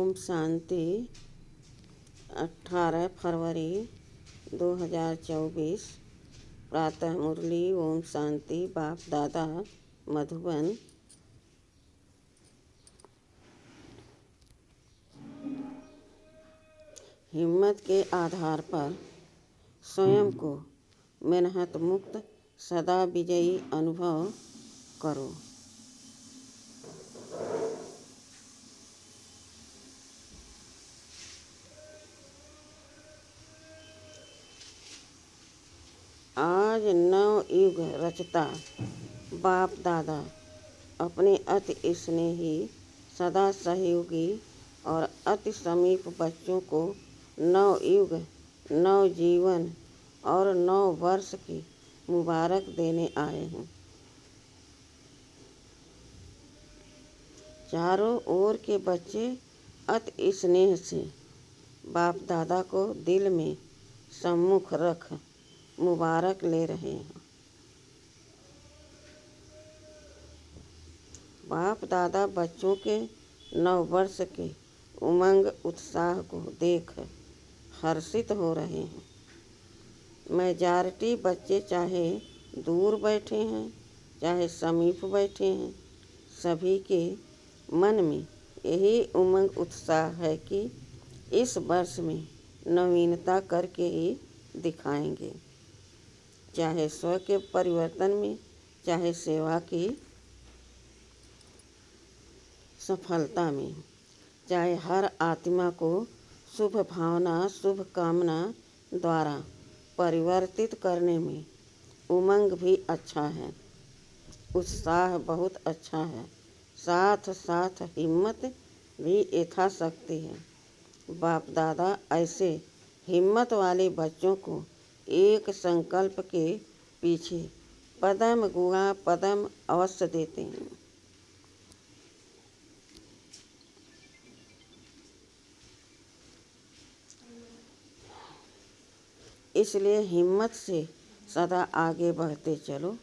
ओम शांति। 18 फरवरी 2024 प्रातः मुरली। ओम शांति। बाप दादा मधुबन। हिम्मत के आधार पर स्वयं को मेहनत मुक्त सदा विजयी अनुभव करो। आज नव युग रचता बाप दादा अपने अति स्नेही सदा सहयोगी और अति समीप बच्चों को नव युग, नव जीवन और नव वर्ष की मुबारक देने आए हैं। चारों ओर के बच्चे अति स्नेह से बाप दादा को दिल में सम्मुख रख मुबारक ले रहे हैं। बाप दादा बच्चों के नव वर्ष के उमंग उत्साह को देख हर्षित हो रहे हैं। मेजॉरिटी बच्चे चाहे दूर बैठे हैं चाहे समीप बैठे हैं, सभी के मन में यही उमंग उत्साह है कि इस वर्ष में नवीनता करके ही दिखाएंगे, चाहे स्व के परिवर्तन में, चाहे सेवा की सफलता में, चाहे हर आत्मा को शुभ भावना, शुभ कामना द्वारा परिवर्तित करने में उमंग भी अच्छा है, उत्साह बहुत अच्छा है, साथ साथ हिम्मत भी यथाशक्ति है। बाप दादा ऐसे हिम्मत वाले बच्चों को एक संकल्प के पीछे पदम गुणा पदम अवश्य देते हैं। इसलिए हिम्मत से सदा आगे बढ़ते चलो।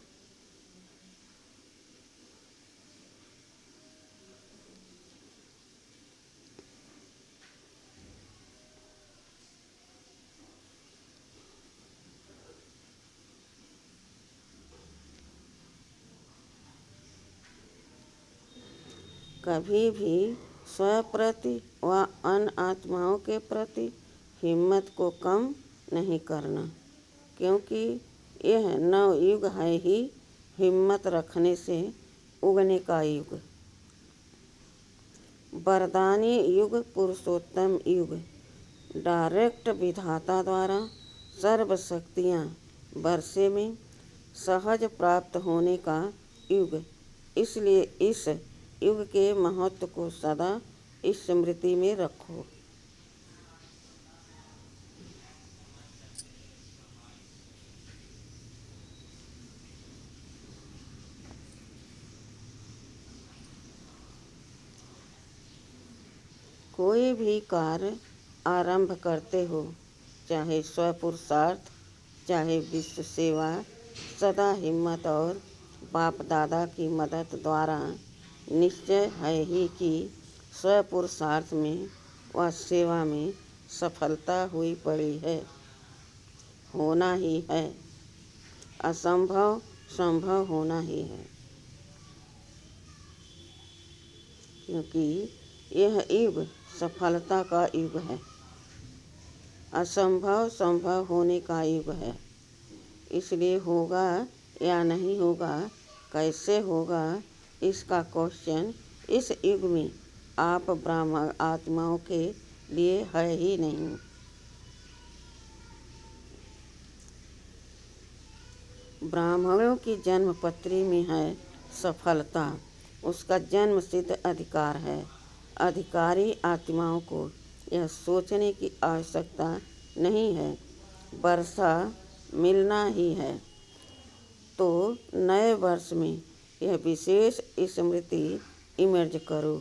कभी भी स्व प्रति व अन्य आत्माओं के प्रति हिम्मत को कम नहीं करना, क्योंकि यह नव युग है ही हिम्मत रखने से उगने का युग, वरदानी युग, पुरुषोत्तम युग, डायरेक्ट विधाता द्वारा सर्व शक्तियाँ वर्षे में सहज प्राप्त होने का युग। इसलिए इस युग के महत्व को सदा इस स्मृति में रखो। कोई भी कार्य आरंभ करते हो, चाहे स्वपुरुषार्थ चाहे विश्व सेवा, सदा हिम्मत और बाप दादा की मदद द्वारा निश्चय है ही कि स्वपुरुषार्थ में व सेवा में सफलता हुई पड़ी है, होना ही है। असंभव संभव होना ही है, क्योंकि यह युग सफलता का युग है, असंभव संभव होने का युग है। इसलिए होगा या नहीं होगा, कैसे होगा, इसका क्वेश्चन इस युग में आप ब्राह्मण आत्माओं के लिए है ही नहीं। ब्राह्मणों की जन्म पत्री में है सफलता, उसका जन्म सिद्ध अधिकार है। अधिकारी आत्माओं को यह सोचने की आवश्यकता नहीं है, वर्षा मिलना ही है। तो नए वर्ष में यह विशेष स्मृति इमर्ज करो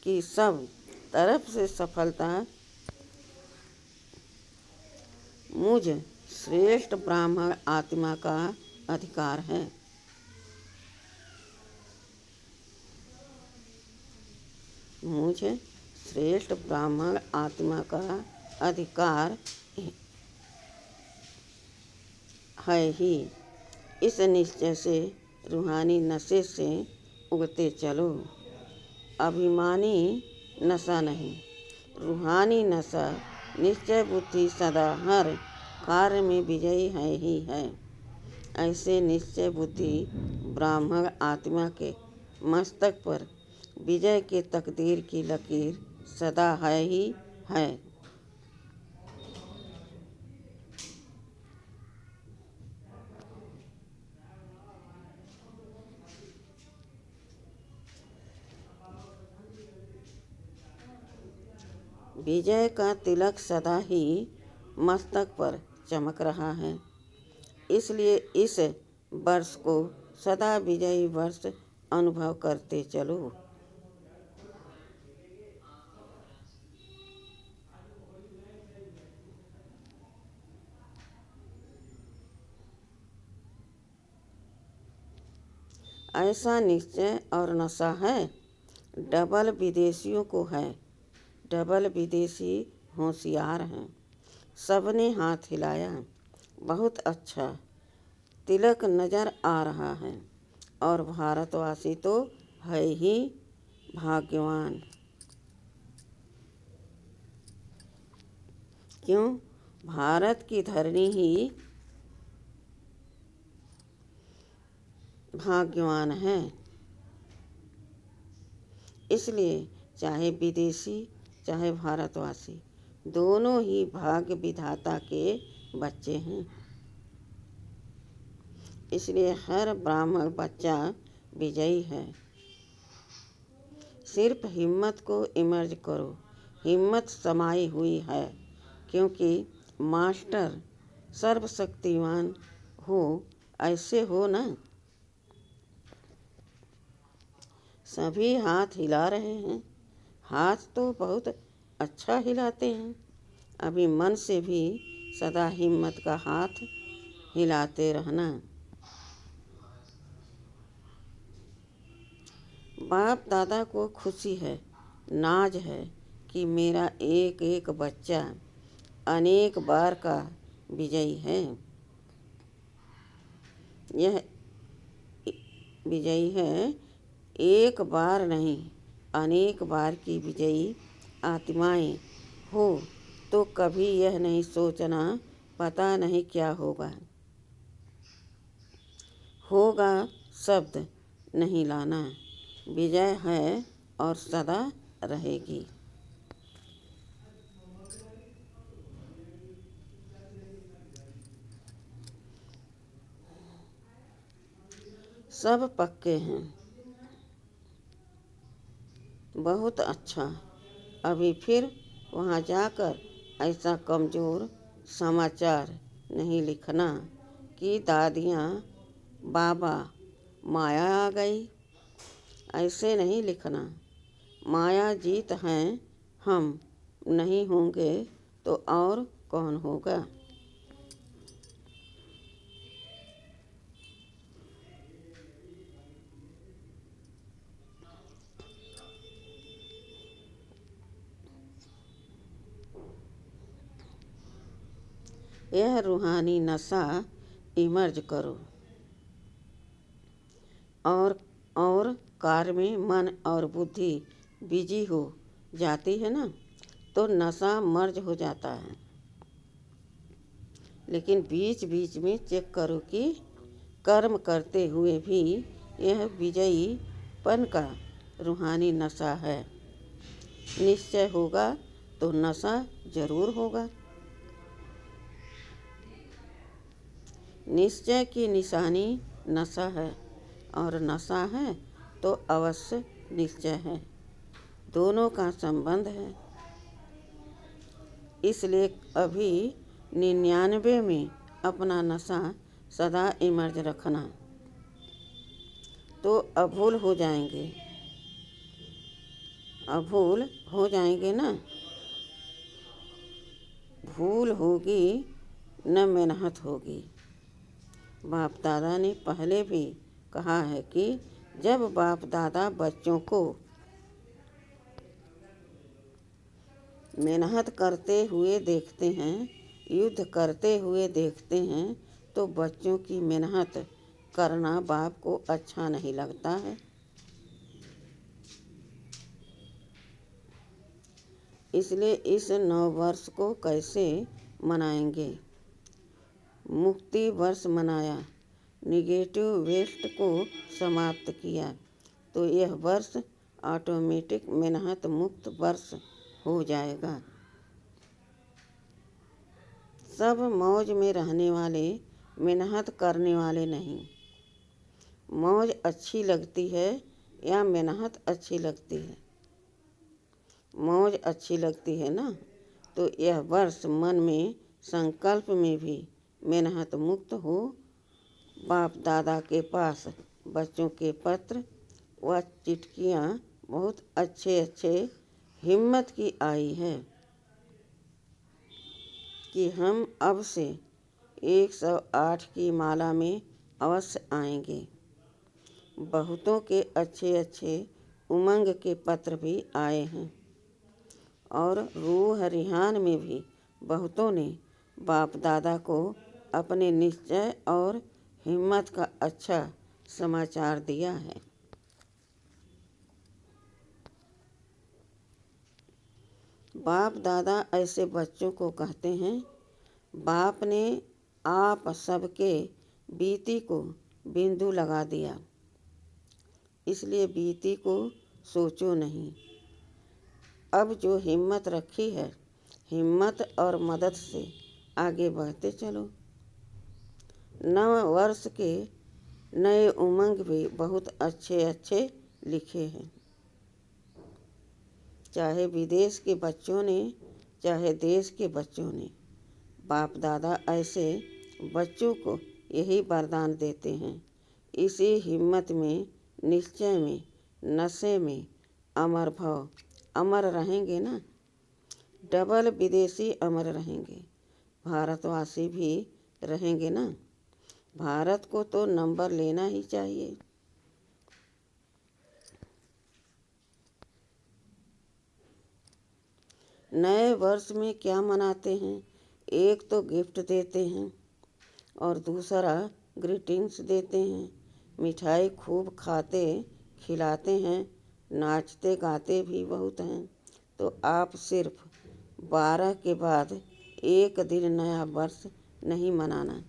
कि सब तरफ से सफलता मुझ श्रेष्ठ ब्राह्मण आत्मा का अधिकार है। मुझ श्रेष्ठ ब्राह्मण आत्मा का अधिकार है ही। इस निश्चय से रूहानी नशे से उगते चलो। अभिमानी नशा नहीं, रूहानी नशा निश्चय बुद्धि सदा हर कार्य में विजयी है ही है। ऐसे निश्चय बुद्धि ब्राह्मण आत्मा के मस्तक पर विजय के तकदीर की लकीर सदा है ही है। विजय का तिलक सदा ही मस्तक पर चमक रहा है, इसलिए इस वर्ष को सदा विजयी वर्ष अनुभव करते चलो। ऐसा निश्चय और नशा है, डबल विदेशियों को है। डबल विदेशी होशियार हैं। सबने हाथ हिलाया। बहुत अच्छा, तिलक नजर आ रहा है। और भारतवासी तो है ही भाग्यवान। क्यों? भारत की धरनी ही भाग्यवान है। इसलिए चाहे विदेशी चाहे भारतवासी, दोनों ही भाग्य विधाता के बच्चे हैं। इसलिए हर ब्राह्मण बच्चा विजयी है। सिर्फ हिम्मत को इमर्ज करो। हिम्मत समाई हुई है, क्योंकि मास्टर सर्वशक्तिमान हो, ऐसे हो ना। सभी हाथ हिला रहे हैं। हाथ तो बहुत अच्छा हिलाते हैं। अभी मन से भी सदा हिम्मत का हाथ हिलाते रहना। बाप दादा को खुशी है, नाज है कि मेरा एक एक बच्चा अनेक बार का विजयी है। यह विजयी है, एक बार नहीं अनेक बार की विजयी आत्माएं हो तो कभी यह नहीं सोचना पता नहीं क्या होगा। होगा शब्द नहीं लाना। विजय है और सदा रहेगी। सब पक्के हैं। बहुत अच्छा। अभी फिर वहाँ जाकर ऐसा कमज़ोर समाचार नहीं लिखना कि दादियाँ बाबा माया आ गई। ऐसे नहीं लिखना। माया जीत हैं, हम नहीं होंगे तो और कौन होगा। यह रूहानी नशा इमर्ज करो। और कार्य में मन और बुद्धि बिजी हो जाती है ना, तो नशा मर्ज हो जाता है। लेकिन बीच बीच में चेक करो कि कर्म करते हुए भी यह विजयीपन का रूहानी नशा है। निश्चय होगा तो नशा जरूर होगा। निश्चय की निशानी नशा है, और नशा है तो अवश्य निश्चय है। दोनों का संबंध है। इसलिए अभी 99 में अपना नशा सदा इमर्ज रखना, तो अभूल हो जाएंगे। अभूल हो जाएंगे ना। भूल होगी न मेहनत होगी। बाप दादा ने पहले भी कहा है कि जब बाप दादा बच्चों को मेहनत करते हुए देखते हैं, युद्ध करते हुए देखते हैं, तो बच्चों की मेहनत करना बाप को अच्छा नहीं लगता है। इसलिए इस नव वर्ष को कैसे मनाएंगे? मुक्ति वर्ष मनाया, निगेटिव वेस्ट को समाप्त किया, तो यह वर्ष ऑटोमेटिक मेहनत मुक्त वर्ष हो जाएगा। सब मौज में रहने वाले, मेहनत करने वाले नहीं। मौज अच्छी लगती है या मेहनत अच्छी लगती है? मौज अच्छी लगती है ना। तो यह वर्ष मन में संकल्प में भी मेहनत मुक्त हो। बाप दादा के पास बच्चों के पत्र व चिट्ठियाँ बहुत अच्छे अच्छे हिम्मत की आई है कि हम अब से 108 की माला में अवश्य आएंगे। बहुतों के अच्छे अच्छे उमंग के पत्र भी आए हैं और रूह रिहान में भी बहुतों ने बाप दादा को अपने निश्चय और हिम्मत का अच्छा समाचार दिया है। बाप दादा ऐसे बच्चों को कहते हैं, बाप ने आप सबके बीती को बिंदु लगा दिया, इसलिए बीती को सोचो नहीं। अब जो हिम्मत रखी है, हिम्मत और मदद से आगे बढ़ते चलो। नव वर्ष के नए उमंग भी बहुत अच्छे अच्छे लिखे हैं। चाहे विदेश के बच्चों ने, चाहे देश के बच्चों ने, बाप दादा ऐसे बच्चों को यही वरदान देते हैं। इसी हिम्मत में, निश्चय में, नशे में अमर भव, अमर रहेंगे ना। डबल विदेशी अमर रहेंगे, भारतवासी भी रहेंगे ना। भारत को तो नंबर लेना ही चाहिए। नए वर्ष में क्या मनाते हैं? एक तो गिफ्ट देते हैं और दूसरा ग्रीटिंग्स देते हैं। मिठाई खूब खाते खिलाते हैं, नाचते गाते भी बहुत हैं। तो आप सिर्फ 12 के बाद एक दिन नया वर्ष नहीं मनाना।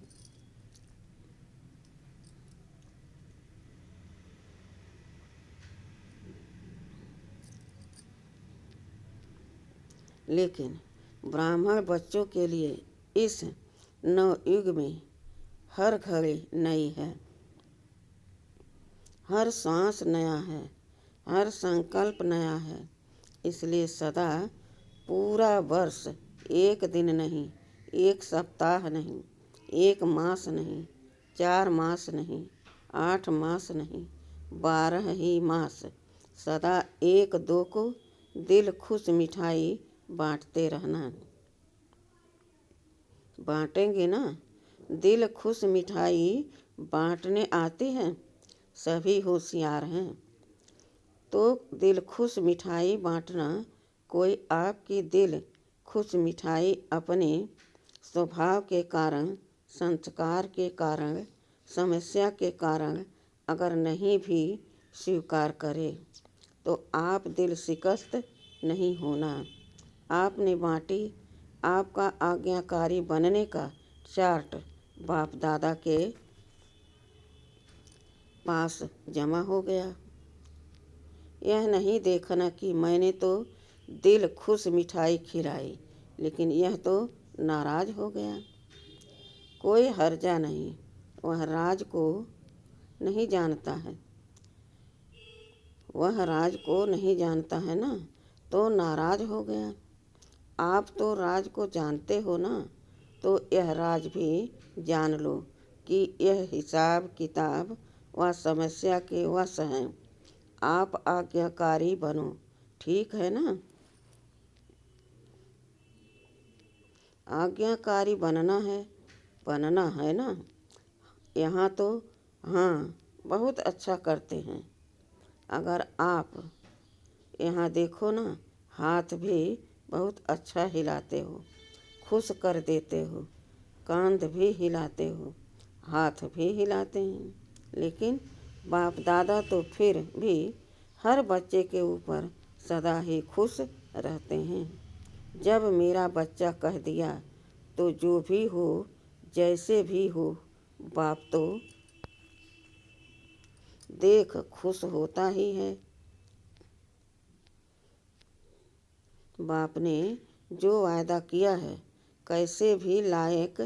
लेकिन ब्राह्मण बच्चों के लिए इस नवयुग में हर घड़ी नई है, हर सांस नया है, हर संकल्प नया है। इसलिए सदा पूरा वर्ष एक दिन नहीं, एक सप्ताह नहीं, एक मास नहीं, 4 मास नहीं, 8 मास नहीं, 12 ही मास सदा एक दो को दिल खुश मिठाई बांटते रहना। बांटेंगे ना। दिल खुश मिठाई बांटने आती है, सभी होशियार हैं। तो दिल खुश मिठाई बांटना, कोई आपकी दिल खुश मिठाई अपने स्वभाव के कारण, संस्कार के कारण, समस्या के कारण अगर नहीं भी स्वीकार करे, तो आप दिल शिकस्त नहीं होना। आपने बांटी, आपका आज्ञाकारी बनने का चार्ट बाप दादा के पास जमा हो गया। यह नहीं देखना कि मैंने तो दिल खुश मिठाई खिलाई, लेकिन यह तो नाराज हो गया। कोई हर्जा नहीं, वह राज को नहीं जानता है, वह राज को नहीं जानता है ना, तो नाराज हो गया। आप तो राज को जानते हो ना, तो यह राज भी जान लो कि यह हिसाब किताब व समस्या के वश हैं। आप आज्ञाकारी बनो, ठीक है ना। आज्ञाकारी बनना है ना। यहाँ तो हाँ बहुत अच्छा करते हैं। अगर आप यहाँ देखो ना, हाथ भी बहुत अच्छा हिलाते हो, खुश कर देते हो, कांध भी हिलाते हो, हाथ भी हिलाते हैं। लेकिन बाप दादा तो फिर भी हर बच्चे के ऊपर सदा ही खुश रहते हैं। जब मेरा बच्चा कह दिया तो जो भी हो, जैसे भी हो, बाप तो देख खुश होता ही है। बाप ने जो वायदा किया है, कैसे भी लायक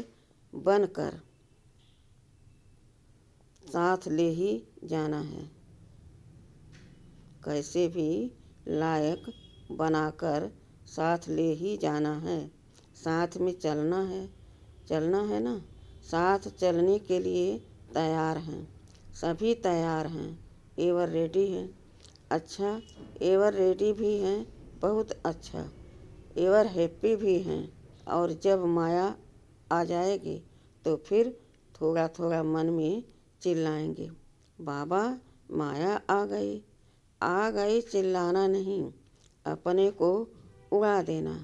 बनकर साथ ले ही जाना है, कैसे भी लायक बनाकर साथ ले ही जाना है। साथ में चलना है ना। साथ चलने के लिए तैयार हैं, सभी तैयार हैं, एवर रेडी हैं। अच्छा, एवर रेडी भी हैं, बहुत अच्छा, एवर हैप्पी भी हैं। और जब माया आ जाएगी तो फिर थोड़ा थोड़ा मन में चिल्लाएंगे, बाबा माया आ गई। चिल्लाना नहीं, अपने को उड़ा देना,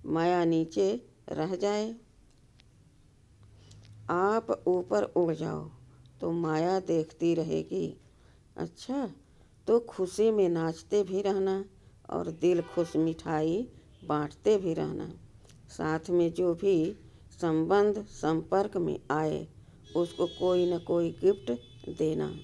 माया नीचे रह जाए। आप ऊपर उड़ जाओ तो माया देखती रहेगी। अच्छा, तो खुशी में नाचते भी रहना और दिल खुश मिठाई बांटते भी रहना। साथ में जो भी संबंध संपर्क में आए उसको कोई न कोई गिफ्ट देना।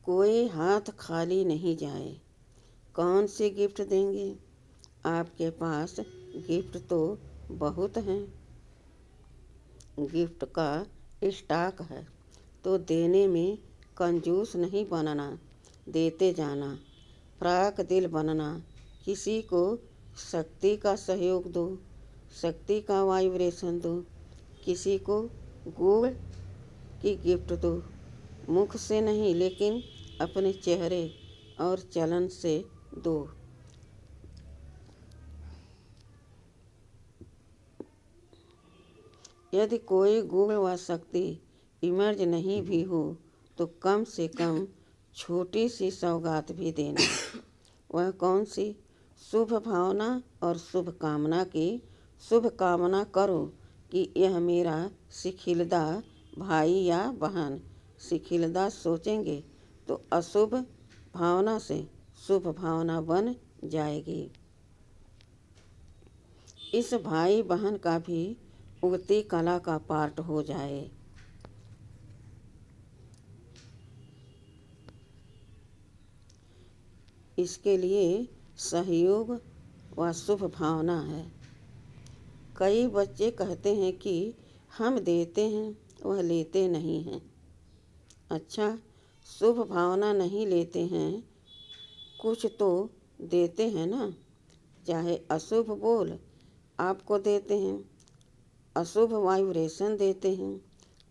कोई हाथ खाली नहीं जाए। कौन से गिफ्ट देंगे? आपके पास गिफ्ट तो बहुत हैं, गिफ्ट का स्टॉक है, तो देने में कंजूस नहीं बनना, देते जाना। फ्राक दिल बनना। किसी को शक्ति का सहयोग दो, शक्ति का वाइब्रेशन दो। किसी को गुड़ की गिफ्ट दो, मुख से नहीं लेकिन अपने चेहरे और चलन से दो। यदि कोई गुण व शक्ति इमर्ज नहीं भी हो तो कम से कम छोटी सी सौगात भी देना। वह कौन सी? शुभ भावना और शुभ कामना की शुभ कामना करो कि यह मेरा शिखिलदा भाई या बहन। शिखिलदा सोचेंगे तो अशुभ भावना से शुभ भावना बन जाएगी। इस भाई बहन का भी उगती कला का पार्ट हो जाए। इसके लिए सहयोग व शुभ भावना है। कई बच्चे कहते हैं कि हम देते हैं, वह लेते नहीं हैं। अच्छा, शुभ भावना नहीं लेते हैं, कुछ तो देते हैं ना। चाहे अशुभ बोल आपको देते हैं, अशुभ वाइब्रेशन देते हैं,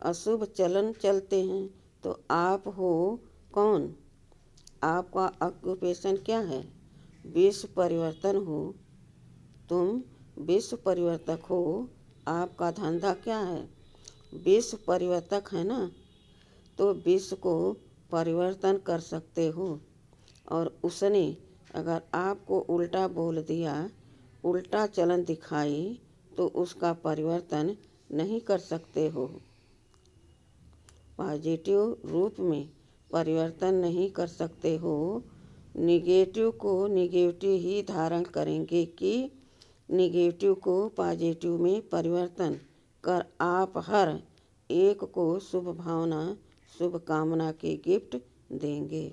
अशुभ चलन चलते हैं, तो आप हो कौन? आपका ऑक्यूपेशन क्या है? विश्व परिवर्तन हो, तुम विश्व परिवर्तक हो। आपका धंधा क्या है? विश्व परिवर्तक है ना, तो विश्व को परिवर्तन कर सकते हो। और उसने अगर आपको उल्टा बोल दिया, उल्टा चलन दिखाई, तो उसका परिवर्तन नहीं कर सकते हो। पॉजिटिव रूप में परिवर्तन नहीं कर सकते हो। निगेटिव को निगेटिव ही धारण करेंगे कि निगेटिव को पॉजिटिव में परिवर्तन कर आप हर एक को शुभ भावना शुभ कामना के गिफ्ट देंगे।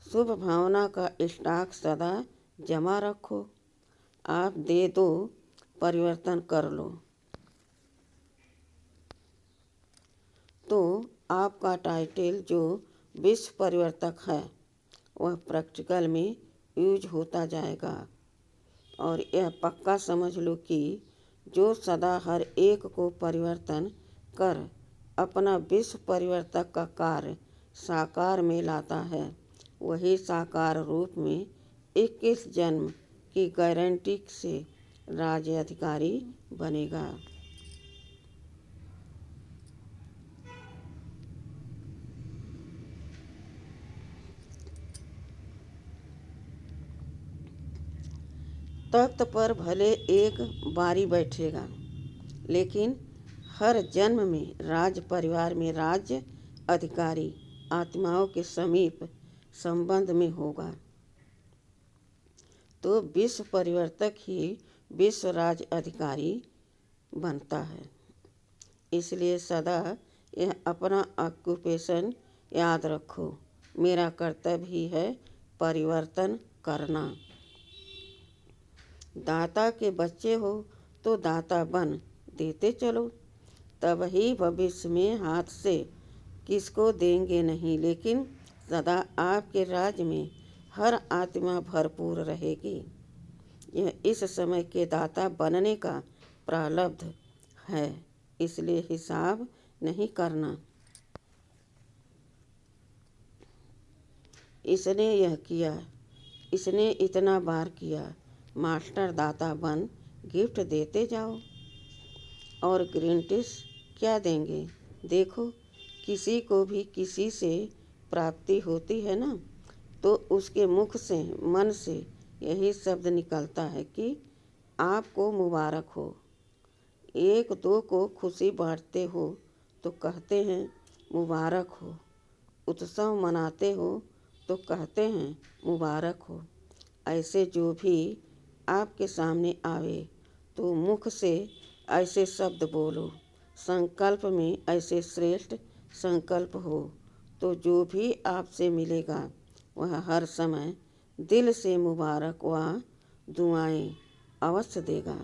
शुभ भावना का स्टॉक सदा जमा रखो। आप दे दो, परिवर्तन कर लो। तो आपका टाइटल जो विश्व परिवर्तक है वह प्रैक्टिकल में यूज होता जाएगा। और यह पक्का समझ लो कि जो सदा हर एक को परिवर्तन कर अपना विश्व परिवर्तक का कार्य साकार में लाता है, वही साकार रूप में 21 जन्म की गारंटी से राज्य अधिकारी बनेगा। तख्त पर भले एक बारी बैठेगा, लेकिन हर जन्म में राज परिवार में राज्य अधिकारी आत्माओं के समीप संबंध में होगा। तो विश्व परिवर्तक ही विश्व राज अधिकारी बनता है। इसलिए सदा यह अपना ऑक्यूपेशन याद रखो, मेरा कर्तव्य ही है परिवर्तन करना। दाता के बच्चे हो तो दाता बन देते चलो, तब ही भविष्य में हाथ से किसको देंगे नहीं, लेकिन सदा आपके राज्य में हर आत्मा भरपूर रहेगी। यह इस समय के दाता बनने का प्रारब्ध है, इसलिए हिसाब नहीं करना। इसने यह किया, इसने इतना बार किया, मास्टर दाता बन गिफ्ट देते जाओ। और ग्रीनटिस क्या देंगे? देखो, किसी को भी किसी से प्राप्ति होती है ना, तो उसके मुख से मन से यही शब्द निकलता है कि आपको मुबारक हो। एक दो को खुशी बांटते हो तो कहते हैं मुबारक हो। उत्सव मनाते हो तो कहते हैं मुबारक हो। ऐसे जो भी आपके सामने आवे तो मुख से ऐसे शब्द बोलो, संकल्प में ऐसे श्रेष्ठ संकल्प हो, तो जो भी आपसे मिलेगा वह हर समय दिल से मुबारक व दुआएं अवश्य देगा।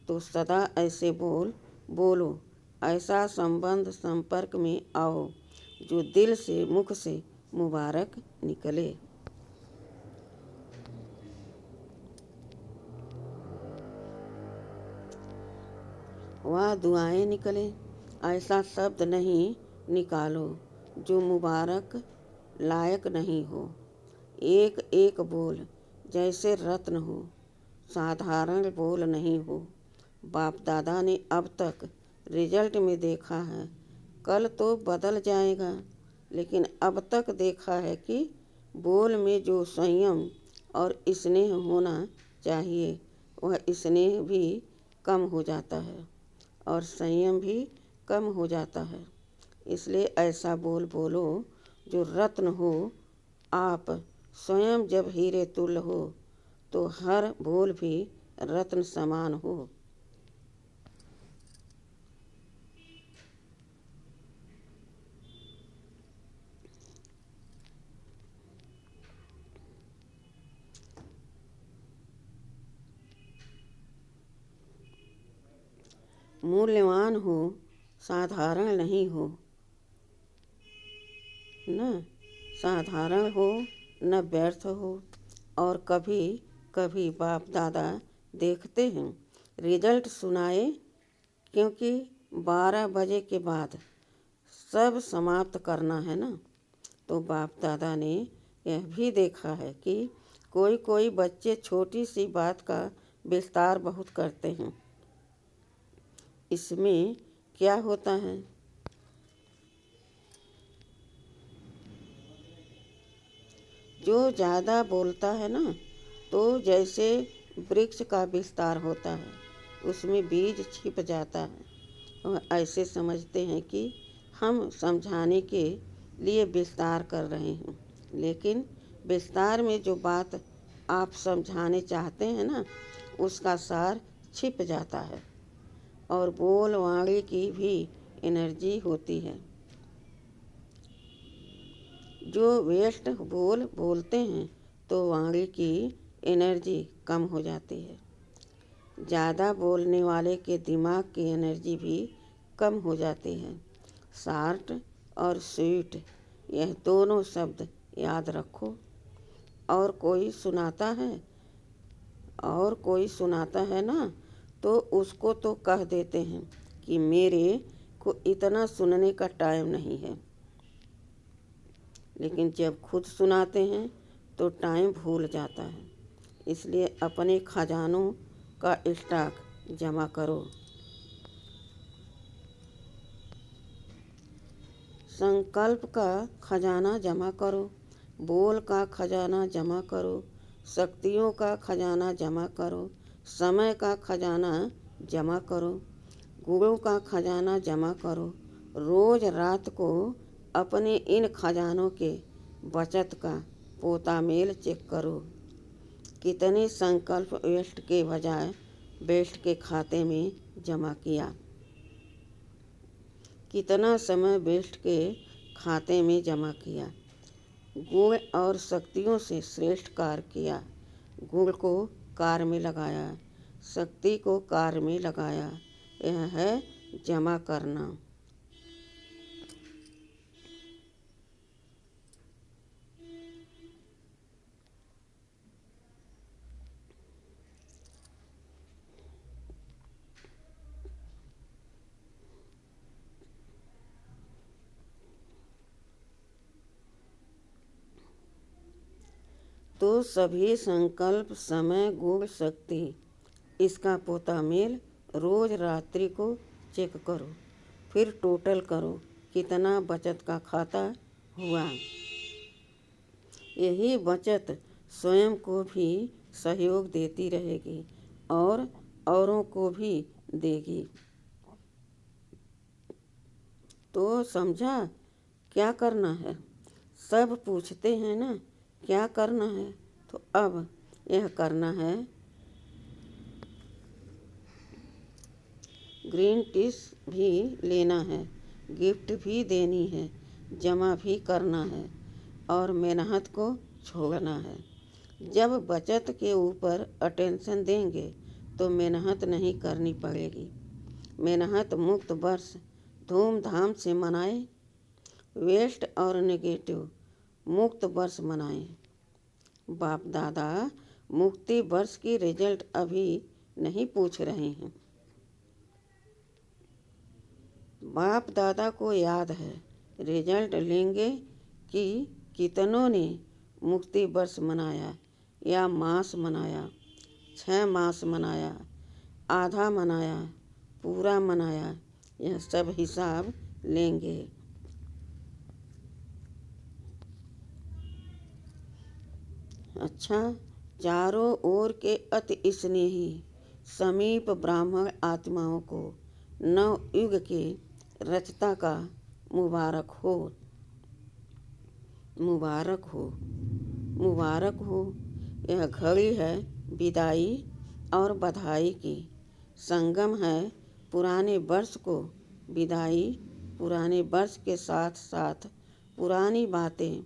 तो सदा ऐसे बोलो, ऐसा संबंध संपर्क में आओ जो दिल से मुख से मुबारक निकले। वह दुआएं निकले, ऐसा शब्द नहीं निकालो जो मुबारक लायक नहीं हो। एक एक बोल जैसे रत्न हो, साधारण बोल नहीं हो। बाप दादा ने अब तक रिजल्ट में देखा है, कल तो बदल जाएगा, लेकिन अब तक देखा है कि बोल में जो संयम और स्नेह होना चाहिए वह स्नेह भी कम हो जाता है और संयम भी कम हो जाता है। इसलिए ऐसा बोलो जो रत्न हो। आप स्वयं जब हीरे तुल्य हो तो हर बोल भी रत्न समान हो। मूल्यवान हो, साधारण नहीं हो न, साधारण हो न व्यर्थ हो। और कभी कभी बाप दादा देखते हैं रिजल्ट सुनाए, क्योंकि 12 बजे के बाद सब समाप्त करना है ना। तो बाप दादा ने यह भी देखा है कि कोई कोई बच्चे छोटी सी बात का विस्तार बहुत करते हैं। इसमें क्या होता है? जो ज़्यादा बोलता है ना, तो जैसे वृक्ष का विस्तार होता है, उसमें बीज छिप जाता है। और ऐसे समझते हैं कि हम समझाने के लिए विस्तार कर रहे हैं, लेकिन विस्तार में जो बात आप समझाने चाहते हैं ना, उसका सार छिप जाता है। और बोल वाणी की भी एनर्जी होती है। जो वेस्ट बोलते हैं तो वाणी की एनर्जी कम हो जाती है। ज़्यादा बोलने वाले के दिमाग की एनर्जी भी कम हो जाती है। शार्ट और स्वीट, यह दोनों शब्द याद रखो। और कोई सुनाता है ना, तो उसको तो कह देते हैं कि मेरे को इतना सुनने का टाइम नहीं है, लेकिन जब खुद सुनाते हैं तो टाइम भूल जाता है। इसलिए अपने खजानों का स्टॉक जमा करो। संकल्प का खजाना जमा करो, बोल का खजाना जमा करो, शक्तियों का खजाना जमा करो, समय का खजाना जमा करो, गुणों का खजाना जमा करो। रोज रात को अपने इन खजानों के बचत का पोता मेल चेक करो। कितने संकल्प वेस्ट के बजाय बेस्ट के खाते में जमा किया, कितना समय बेस्ट के खाते में जमा किया। गुण और शक्तियों से श्रेष्ठ कार्य किया। गुण को कार्य में लगाया, शक्ति को कार्य में लगाया। यह है जमा करना। तो सभी संकल्प, समय, गुण, शक्ति, इसका पोता मेल रोज रात्रि को चेक करो। फिर टोटल करो कितना बचत का खाता हुआ। यही बचत स्वयं को भी सहयोग देती रहेगी और औरों को भी देगी। तो समझा क्या करना है? सब पूछते हैं ना क्या करना है, तो अब यह करना है। ग्रीन टीस भी लेना है, गिफ्ट भी देनी है, जमा भी करना है और मेहनत को छोड़ना है। जब बचत के ऊपर अटेंशन देंगे तो मेहनत नहीं करनी पड़ेगी। मेहनत मुक्त वर्ष धूमधाम से मनाएं, वेस्ट और नेगेटिव मुक्त वर्ष मनाएं। बाप दादा मुक्ति वर्ष की रिजल्ट अभी नहीं पूछ रहे हैं। बाप दादा को याद है, रिजल्ट लेंगे कि कितनों ने मुक्ति वर्ष मनाया या मास मनाया, 6 मास मनाया, आधा मनाया, पूरा मनाया। यह सब हिसाब लेंगे। अच्छा, चारों ओर के अति स्नेही समीप ब्राह्मण आत्माओं को नव युग के रचता का मुबारक हो, मुबारक हो, मुबारक हो। यह घड़ी है विदाई और बधाई की। संगम है पुराने वर्ष को विदाई, पुराने वर्ष के साथ साथ पुरानी बातें,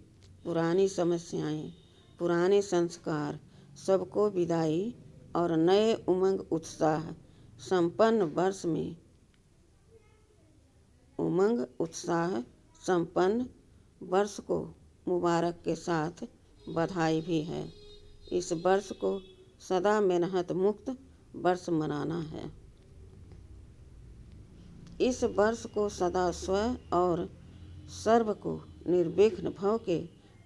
पुरानी समस्याएं, पुराने संस्कार, सबको विदाई और नए उमंग उत्साह संपन्न वर्ष में, उमंग उत्साह संपन्न वर्ष को मुबारक के साथ बधाई भी है। इस वर्ष को सदा मेहनत मुक्त वर्ष मनाना है। इस वर्ष को सदा स्व और सर्व को निर्विघ्न भव के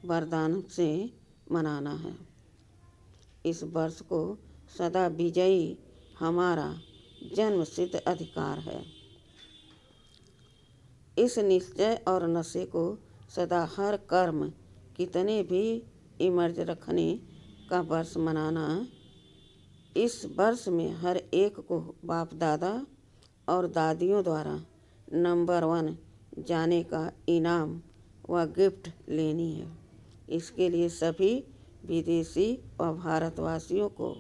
वरदान से मनाना है। इस वर्ष को सदा विजयी हमारा जन्म सिद्ध अधिकार है। इस निश्चय और नशे को सदा हर कर्म कितने भी इमर्ज रखने का वर्ष मनाना। इस वर्ष में हर एक को बाप दादा और दादियों द्वारा नंबर 1 जाने का इनाम व गिफ्ट लेनी है। इसके लिए सभी विदेशी और भारतवासियों को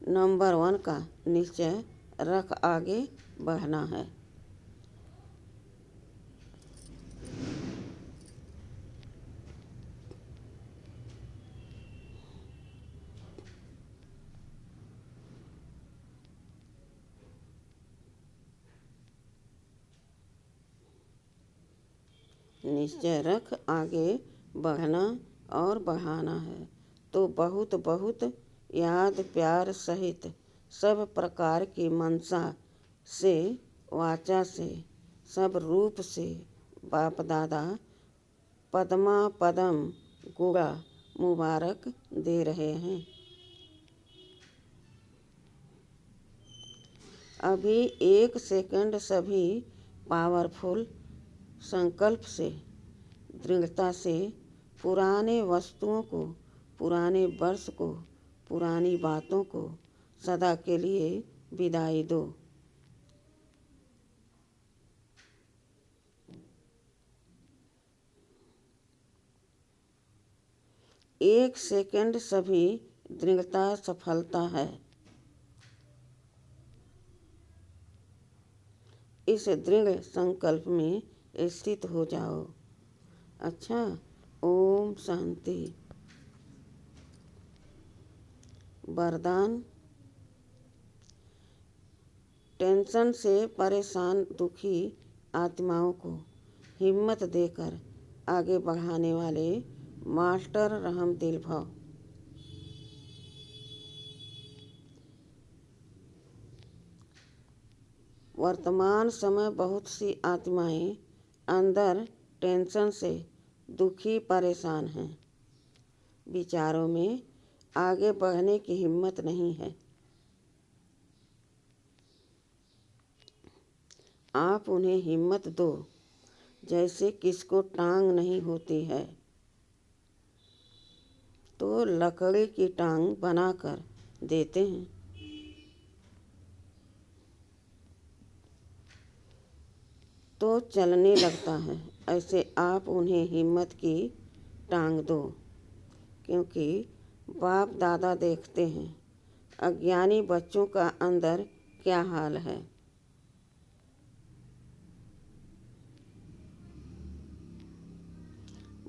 नंबर 1 का निश्चय रख आगे बढ़ना है। निश्चय रख आगे बढ़ना और बढ़ाना है। तो बहुत बहुत याद प्यार सहित सब प्रकार की मनसा से, वाचा से, सब रूप से बाप दादा पद्मा पदम गुड़ा मुबारक दे रहे हैं। अभी एक सेकंड सभी पावरफुल संकल्प से, दृढ़ता से पुराने वस्तुओं को, पुराने वर्ष को, पुरानी बातों को सदा के लिए विदाई दो। एक सेकंड सभी दृढ़ता सफलता है। इस दृढ़ संकल्प में स्थित हो जाओ। अच्छा, ओम शांति। वरदान। टेंशन से परेशान दुखी आत्माओं को हिम्मत देकर आगे बढ़ाने वाले मास्टर रहम दिल भव। वर्तमान समय बहुत सी आत्माएं अंदर टेंशन से दुखी परेशान हैं। विचारों में आगे बढ़ने की हिम्मत नहीं है। आप उन्हें हिम्मत दो, जैसे किसको टांग नहीं होती है तो लकड़ी की टांग बनाकर देते हैं। तो चलने लगता है। ऐसे आप उन्हें हिम्मत की टांग दो, क्योंकि बाप दादा देखते हैं अज्ञानी बच्चों का अंदर क्या हाल है।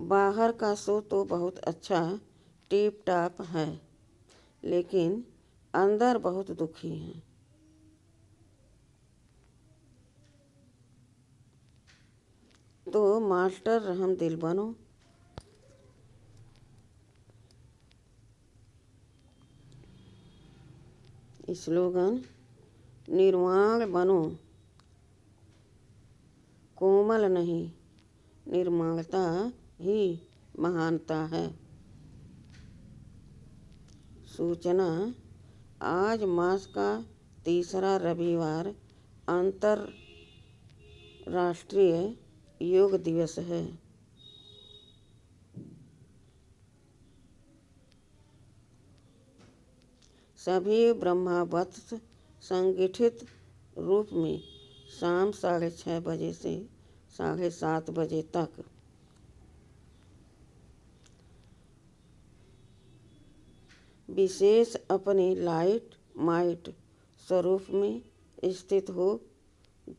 बाहर का शो तो बहुत अच्छा टिप टाप है, लेकिन अंदर बहुत दुखी हैं। तो मास्टर रहम दिल बनो। स्लोगन। निर्वाण बनो, कोमल नहीं, निर्माणता ही महानता है। सूचना। आज मास का तीसरा रविवार अंतर्राष्ट्रीय योग दिवस है। सभी ब्रह्मावत्स संगठित रूप में शाम 6:30 बजे से 7:30 बजे तक विशेष अपने लाइट माइट स्वरूप में स्थित हो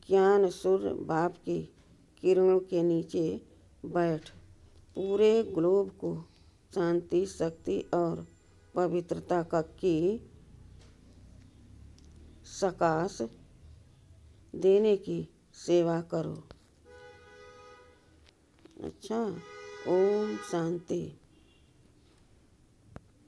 ज्ञान सूर्य बाप की किरणों के नीचे बैठ पूरे ग्लोब को शांति, शक्ति और पवित्रता का की सकाश देने की सेवा करो। अच्छा, ओम शांति।